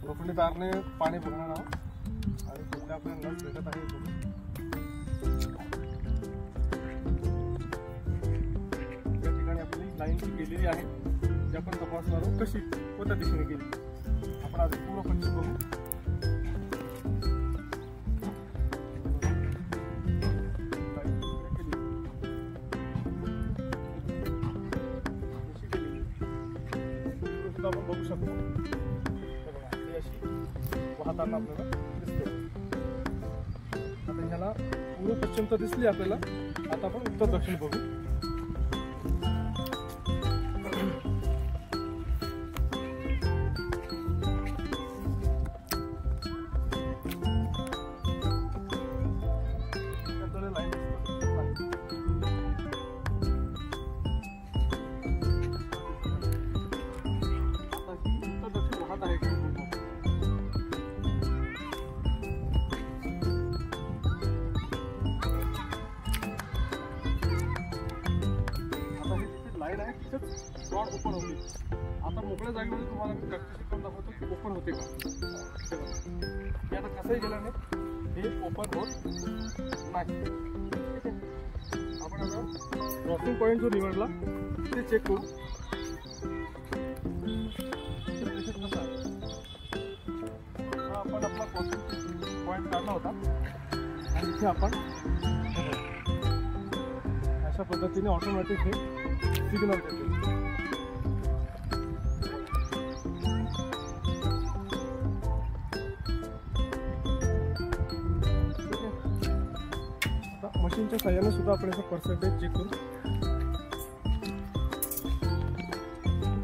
लोखंडी तारने पाणी बघणार आहोत आणि कुठल्या आपल्याला नस भेटत आहे बघू. या ठिकाणी आपली लाईन गेलेली आहे जी आपण तपासणार आहोत कशी कोणत्या दिशेने गेली. आपण आधी पूर्ण पश्चिम बघू. आपण बघू शकतो वाहताना आपल्याला दिसते. आता ह्याला पूर्व पश्चिम तर दिसली आपल्याला. आता आपण उत्तर दक्षिण बघू. रॉड ओपन होती. आता मोकळ्या जागेमध्ये तुम्हाला मी प्रॅक्टिस करून दाखवतो की ओपन होते का. हे आता कसंही गेल्याने हे ओपन होत नाही. आपण आता क्रॉसिंग पॉईंट जो निवडला ते चेक करू. हा आपण आपला क्रॉसिंग पॉईंट काढला होता आणि इथे आपण अशा पद्धतीने ऑटोमॅटिक हे सिग्नल देते. मशीनच्या साह्याने सुद्धा आपण याचा पर्सेंटेज चेक करू.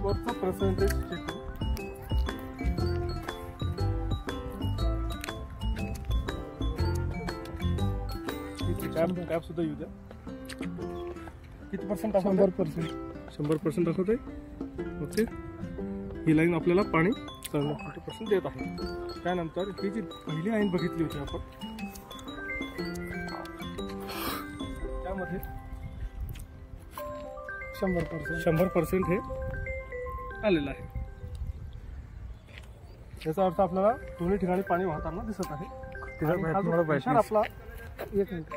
वरचा पर्सेंटेज चेक करू. कॅप सुद्धा येऊ द्या. किती पर्सेंट? 100% दाखवत आहे. ओके, ही लाईन आपल्याला पाणी 40% देत आहे. त्यानंतर ही जी पहिली लाईन बघितली होती आपण त्यामध्ये 100% हे आलेलं आहे. याचा अर्थ आपल्याला दोन्ही ठिकाणी पाणी वाहताना दिसत आहे. आपला एक मिनिट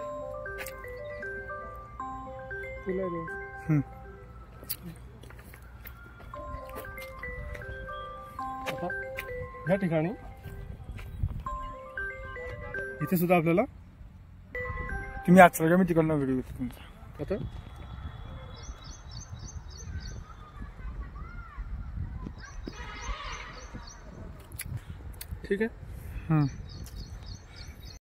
आता या ठिकाणी इथे सुद्धा आपल्याला तुम्ही आजचा का मी तिकडनं व्हिडिओ घेतो तुमचा. आता ठीक आहे.